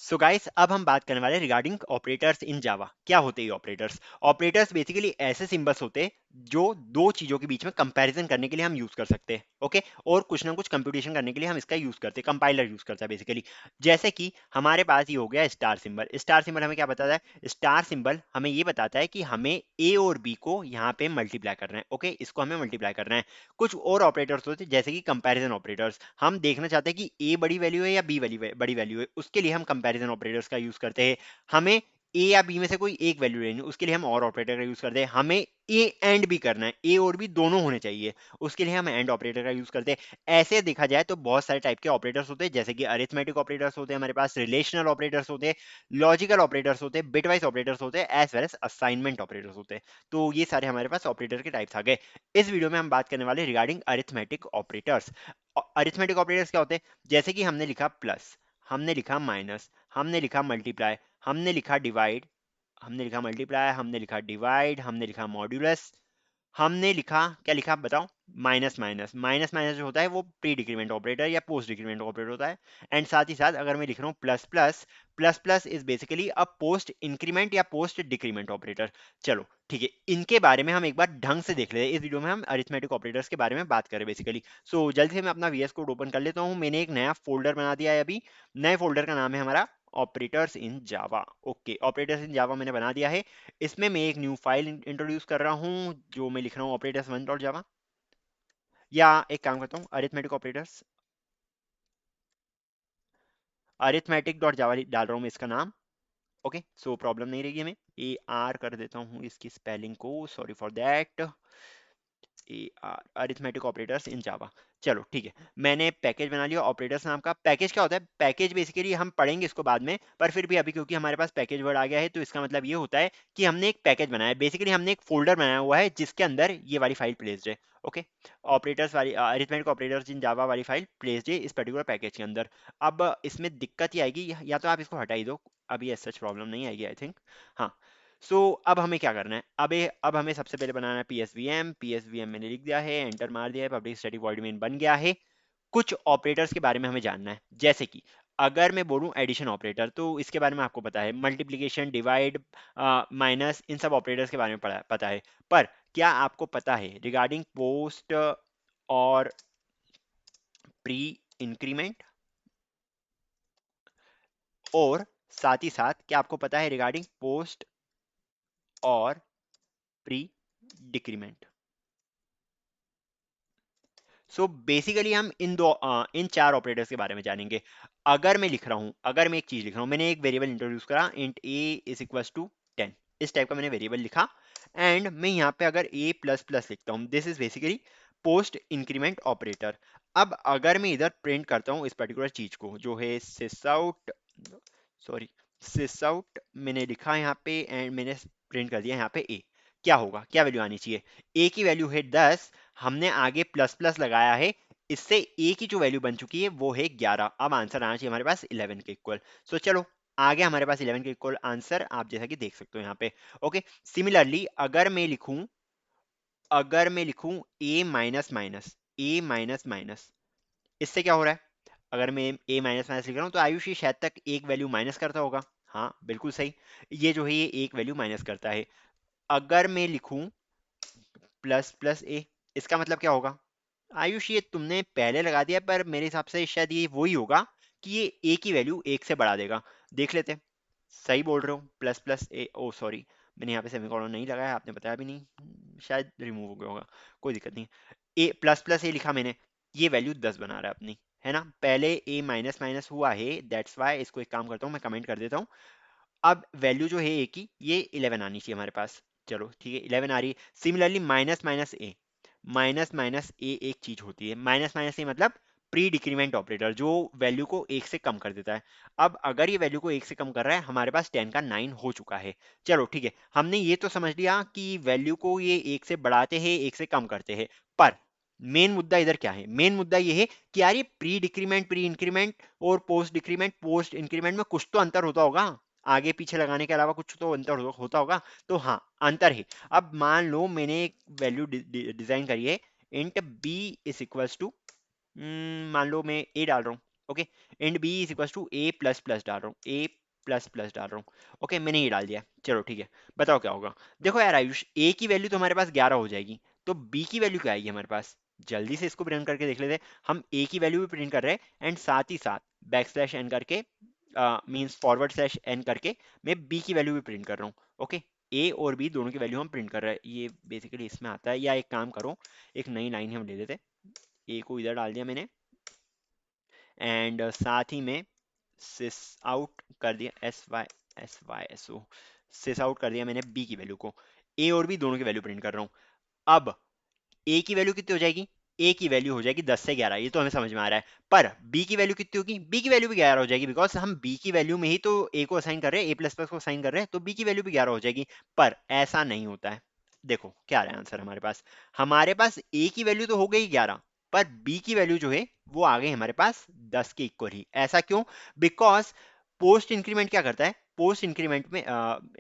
So guys, अब हम बात करने वाले हैं रिगार्डिंग ऑपरेटर्स इन जावा। क्या होते हैं ऑपरेटर्स? ऑपरेटर्स बेसिकली ऐसे सिंबल्स होते हैं जो दो चीजों के बीच में कंपैरिजन करने के लिए हम यूज कर सकते हैं। ओके, और कुछ ना कुछ कंप्यूटेशन करने के लिए हम इसका यूज करते हैं, कंपाइलर यूज करता है बेसिकली। जैसे कि हमारे पास ये हो गया स्टार सिंबल। स्टार सिंबल हमें क्या बताता है? स्टार सिंबल हमें ये बताता है कि हमें ए और बी को यहाँ पे मल्टीप्लाई करना है। ओके, इसको हमें मल्टीप्लाई करना है। कुछ और ऑपरेटर्स होते हैं जैसे कि कंपैरिजन ऑपरेटर्स। हम देखना चाहते हैं कि ए बड़ी वैल्यू है या बी बड़ी वैल्यू है, उसके लिए हम कंपैरिजन ऑपरेटर्स का यूज करते हैं। हमें ए या बी में से कोई एक वैल्यू लेनी है, उसके लिए हम और ऑपरेटर का यूज करते हैं। हमें ए एंड बी करना है, ए और बी दोनों होने चाहिए, उसके लिए हम एंड ऑपरेटर का यूज करते हैं। ऐसे देखा जाए तो बहुत सारे टाइप के ऑपरेटर्स होते हैं, जैसे कि अरिथमेटिक ऑपरेटर्स होते हैं हमारे पास, रिलेशनल ऑपरेटर्स होते हैं, लॉजिकल ऑपरेटर्स होते हैं, बिटवाइज ऑपरेटर्स होते हैं, as well as assignment operators होते हैं। तो ये सारे हमारे पास ऑपरेटर के टाइप्स आ गए। इस वीडियो में हम बात करने वाले regarding arithmetic operators. Arithmetic operators क्या होते हैं? जैसे कि हमने लिखा प्लस, हमने लिखा माइनस, हमने लिखा मल्टीप्लाई, हमने लिखा डिवाइड, हमने लिखा मल्टीप्लाई, हमने लिखा डिवाइड, हमने लिखा मॉड्यूलस, हमने लिखा क्या लिखा बताओ? Minus minus. माइनस माइनस जो होता है वो प्री डिक्रीमेंट ऑपरेटर या पोस्ट डिक्रीमेंट ऑपरेटर होता है। एंड साथ ही साथ अगर मैं लिख रहा हूँ plus plus, plus plus is basically a post increment या पोस्ट डिक्रीमेंट ऑपरेटर। चलो ठीक है, इनके बारे में हम एक बार ढंग से देख लेते हैं। इस वीडियो में हम अरिथमेटिक ऑपरेटर्स के बारे में बात करें बेसिकली। सो जल्दी से मैं अपना वीएस कोड ओपन कर लेता हूँ। मैंने एक नया फोल्डर बना दिया है अभी। नए फोल्डर का नाम है हमारा operators in Java. Okay, operators in Java मैंने बना दिया है। इसमें मैं एक न्यू फाइल इंट्रोड्यूस कर रहा हूँ जो मैं लिख रहा हूँ ऑपरेटर्स वन डॉट जावा। या एक काम करता हूँ, अरिथमेटिक ऑपरेटर्स, अरिथमेटिक डॉट जावा डाल रहा हूँ मैं इसका नाम। ओके, सो प्रॉब्लम नहीं रहेगी हमें। ए आर कर देता हूँ इसकी स्पेलिंग को, sorry for that. A R, arithmetic operators in Java. चलो ठीक है, मैंने पैकेज बना लिया ऑपरेटर्स नाम का। पैकेज क्या होता है? पैकेज बेसिकली हम पढ़ेंगे इसको बाद में, पर फिर भी अभी क्योंकि हमारे पास पैकेज वर्ड आ गया है तो इसका मतलब ये होता है कि हमने एक पैकेज बनाया है। बेसिकली हमने एक फोल्डर बनाया हुआ है जिसके अंदर ये वाली फाइल प्लेस्ड है। ओके, ऑपरेटर्स वाली अरिथमेटिक ऑपरेटर्स इन जावा वाली फाइल प्लेस्ड है इस पर्टिकुलर पैकेज के अंदर। अब इसमें दिक्कत ये आएगी, या तो आप इसको हटा ही दो, अभी ऐसा प्रॉब्लम नहीं आएगी आई थिंक। हाँ, सो अब हमें क्या करना है? अब हमें सबसे पहले बनाना है पीएसवीएम। पीएसवीएम मैंने लिख दिया है, एंटर मार दिया है, पब्लिक स्टैटिक वॉइड मेन बन गया है। कुछ ऑपरेटर्स के बारे में हमें जानना है, जैसे कि अगर मैं बोलूं एडिशन ऑपरेटर, तो इसके बारे में आपको पता है, मल्टीप्लिकेशन, डिवाइड, माइनस, इन सब ऑपरेटर्स के बारे में पता है। पर क्या आपको पता है रिगार्डिंग पोस्ट और प्री इंक्रीमेंट? और साथ ही साथ क्या आपको पता है रिगार्डिंग पोस्ट और प्री डिक्रीमेंट? सो बेसिकली हम इन चार ऑपरेटर्स के बारे में जानेंगे। अगर मैं लिख रहा हूं, अगर मैं एक चीज लिख रहा हूं, मैंने एक वेरिएबल इंट्रोड्यूस करा, int A is equal to 10, इस टाइप का मैंने वेरिएबल लिखा। एंड मैं यहाँ पे अगर ए प्लस प्लस लिखता हूँ, this is basically post increment operator. अब अगर मैं इधर प्रिंट करता हूँ इस पर्टिकुलर चीज को जो है सिस आउट, सॉरी, सिस आउट मैंने लिखा यहाँ पे एंड मैंने प्रिंट कर दिया यहाँ पे ए। क्या होगा? क्या वैल्यू आनी चाहिए? ए की वैल्यू है 10, हमने आगे प्लस प्लस लगाया है, इससे ए की जो वैल्यू बन चुकी है वो है 11। अब आंसर आना चाहिए हमारे पास 11 के इक्वल। सो चलो, आ गया हमारे पास 11 के इक्वल आंसर, आप जैसा कि देख सकते हो यहाँ पे। ओके, सिमिलरली अगर मैं लिखूं ए माइनस माइनस, ए माइनस माइनस, इससे क्या हो रहा है? अगर मैं ए माइनस माइनस लिख रहा हूँ तो आयुष ये शायद तक एक वैल्यू माइनस करता होगा। हाँ बिल्कुल सही, ये जो है ये एक वैल्यू माइनस करता है। अगर मैं लिखूं प्लस प्लस ए, इसका मतलब क्या होगा? आयुष ये तुमने पहले लगा दिया, पर मेरे हिसाब से शायद ये वही होगा कि ये ए की वैल्यू एक से बढ़ा देगा। देख लेते हैं। सही बोल रहे हो, प्लस प्लस ए, ओ सॉरी, मैंने यहाँ पे सेमीकोलन नहीं लगाया, आपने बताया भी नहीं, शायद रिमूव हो गया होगा, कोई दिक्कत नहीं। ए प्लस प्लस ए लिखा मैंने, ये वैल्यू 10 बना रहा है अपनी, है ना? पहले ए माइनस माइनस हुआ है, दैट्स वाई इसको एक काम करता हूँ मैं कमेंट कर देता हूँ। अब वैल्यू जो है ए की ये 11 आनी चाहिए हमारे पास। चलो ठीक है, 11 आ रही है। सिमिलरली माइनस माइनस ए, माइनस माइनस ए एक चीज होती है, माइनस माइनस ए मतलब प्री डिक्रीमेंट ऑपरेटर जो वैल्यू को एक से कम कर देता है। अब अगर ये वैल्यू को एक से कम कर रहा है, हमारे पास 10 का 9 हो चुका है। चलो ठीक है, हमने ये तो समझ लिया कि वैल्यू को ये एक से बढ़ाते हैं, एक से कम करते हैं। पर मेन मुद्दा इधर क्या है? मेन मुद्दा ये है कि यार ये प्री डिक्रीमेंट, प्री इंक्रीमेंट और पोस्ट डिक्रीमेंट, पोस्ट इंक्रीमेंट में कुछ तो अंतर होता होगा, आगे पीछे लगाने के अलावा कुछ तो अंतर होता होगा। तो हाँ, अंतर है। अब मान लो मैंने एक वैल्यू डिजाइन करी है, int B is equals to, मान लो मैं ए डाल रहा हूँ, okay, int b is equal to a plus plus डाल रहा हूँ, ए प्लस प्लस डाल रहा हूँ। ओके, मैंने ये डाल दिया, चलो ठीक है, बताओ क्या होगा। देखो यार आयुष, ए की वैल्यू तो हमारे पास 11 हो जाएगी, तो बी की वैल्यू क्या आएगी हमारे पास, जल्दी से इसको प्रिंट करके देख लेते हैं। हम ए की वैल्यू भी प्रिंट कर रहे हैं एंड साथ ही साथ बैक स्लैश एन करके मीन्स फॉरवर्ड स्लैश एन करके मैं बी की वैल्यू भी प्रिंट कर रहा हूँ। ओके, ए और बी दोनों की वैल्यू हम प्रिंट कर रहे हैं, ये बेसिकली इसमें आता है। या एक काम करो, एक नई लाइन हम ले लेते, ए को इधर डाल दिया मैंने एंड साथ ही में सिस आउट कर दिया, एस वाई एस ओ, सिस आउट कर दिया मैंने बी की वैल्यू को। ए और बी दोनों की वैल्यू प्रिंट कर रहा हूँ। अब ए की वैल्यू कितनी हो जाएगी, ए की वैल्यू हो जाएगी 10 से 11, ये तो हमें समझ में आ रहा है। पर बी की वैल्यू कितनी होगी, बी की वैल्यू भी 11 हो जाएगी, बिकॉज हम बी की वैल्यू में ही तो ए को असाइन कर रहे हैं, ए प्लस प्लस को असाइन कर रहे हैं, तो बी की वैल्यू भी 11 हो जाएगी। पर ऐसा नहीं होता है। देखो क्या आ रहा है आंसर हमारे पास ए की वैल्यू तो हो गई 11, पर बी की वैल्यू जो है वो आ गई हमारे पास 10 के इक्वल ही। ऐसा क्यों, बिकॉज पोस्ट इंक्रीमेंट क्या करता है, पोस्ट इंक्रीमेंट में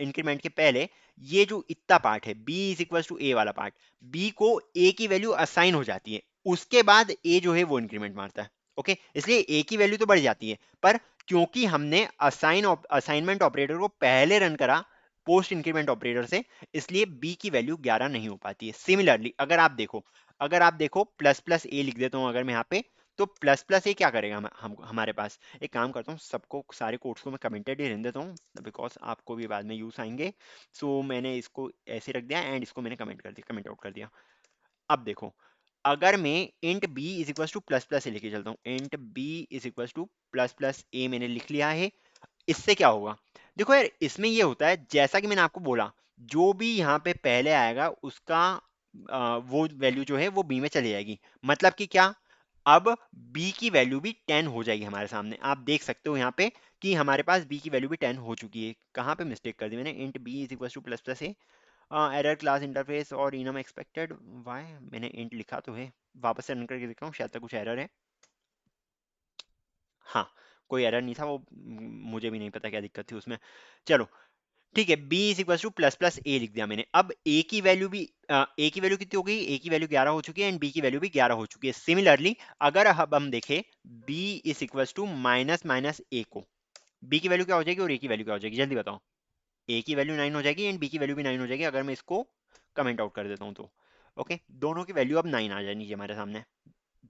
इंक्रीमेंट के पहले ये जो इतना पार्ट है बी इज इक्वल टू ए वाला पार्ट, बी को ए की वैल्यू असाइन हो जाती है, उसके बाद ए जो है वो इंक्रीमेंट मारता है। ओके, इसलिए ए की वैल्यू तो बढ़ जाती है, पर क्योंकि हमने असाइनमेंट ऑपरेटर को पहले रन करा पोस्ट इंक्रीमेंट ऑपरेटर से, इसलिए बी की वैल्यू 11 नहीं हो पाती है। सिमिलरली अगर आप देखो प्लस प्लस ए लिख देता हूं अगर मैं यहाँ पे, तो प्लस प्लस ए क्या करेगा हमारे पास, एक काम करता हूँ, सबको सारे कोड्स को मैं कमेंटेड ही रहने देता हूँ, बिकॉज आपको भी बाद में यूज आएंगे। सो मैंने इसको ऐसे रख दिया एंड इसको मैंने कमेंट कर दिया, कमेंट आउट कर दिया। अब देखो, अगर मैं int B is equal to plus plus A लेके चलता हूँ, int B is equal to plus plus A मैंने लिख लिया है, इससे क्या होगा। देखो यार, इसमें ये होता है जैसा कि मैंने आपको बोला, जो भी यहाँ पे पहले आएगा उसका वो वैल्यू जो है वो बी में चली जाएगी। मतलब कि क्या, अब b की वैल्यू भी 10 हो जाएगी हमारे सामने, आप देख सकते हो यहाँ पे कि हमारे पास b की वैल्यू भी 10 हो चुकी है। कहाँ पे मिस्टेक कर दी मैंने, int b is equal to plus plus A, error class interface और इनम एक्सपेक्टेड वाई, मैंने इंट लिखा तो है, वापस से रन करके देखता हूँ, शायद तक कुछ एरर है। हाँ, कोई एरर नहीं था, वो मुझे भी नहीं पता क्या दिक्कत थी उसमें। चलो ठीक है, b is equal to plus plus A लिख दिया मैंने। अब a की वैल्यू भी a की वैल्यू कितनी हो गई, a की वैल्यू 11 हो चुकी है एंड b की वैल्यू भी 11 हो चुकी है। सिमिलरली अगर अब हम देखें b is equal to minus minus a को, b की वैल्यू क्या हो जाएगी और a की वैल्यू क्या हो जाएगी, जल्दी बताओ। a की वैल्यू 9 हो जाएगी एंड b की वैल्यू भी 9 हो जाएगी, अगर मैं इसको कमेंट आउट कर देता हूँ तो। ओके, दोनों की वैल्यू अब 9 आ जानी चाहिए हमारे सामने,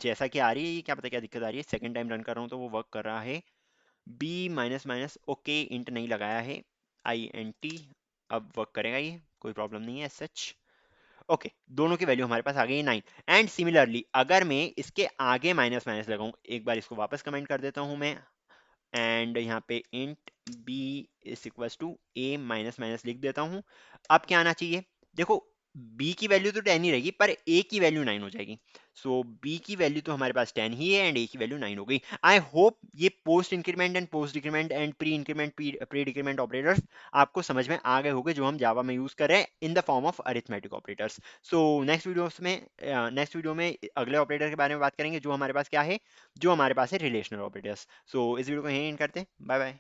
जैसा कि आ रही है। ये क्या पता क्या दिक्कत आ रही है, सेकंड टाइम रन कर रहा हूँ तो वो वर्क कर रहा है। b minus minus okay, int नहीं लगाया है, आई एन टी, अब वर्क करेगा, ये कोई प्रॉब्लम नहीं है सच। ओके, दोनों की वैल्यू हमारे पास आ गई है 9। एंड सिमिलरली अगर मैं इसके आगे माइनस माइनस लगाऊं, एक बार इसको वापस कमेंट कर देता हूं मैं, एंड यहाँ पे int b is equal to a minus minus लिख देता हूँ। अब क्या आना चाहिए, देखो b की वैल्यू तो 10 ही रहेगी, पर a की वैल्यू 9 हो जाएगी। सो b की वैल्यू तो हमारे पास 10 ही है एंड a की वैल्यू 9 हो गई। आई होप ये post increment and post decrement and pre increment pre decrement operators आपको समझ में आ गए होंगे, जो हम जावा में यूज कर रहे हैं in the form of arithmetic operators. So next video में अगले ऑपरेटर के बारे में बात करेंगे, जो हमारे पास क्या है, जो हमारे पास है रिलेशनल ऑपरेटर्स। सो इस वीडियो को यहीं एंड करते हैं, बाय बाय।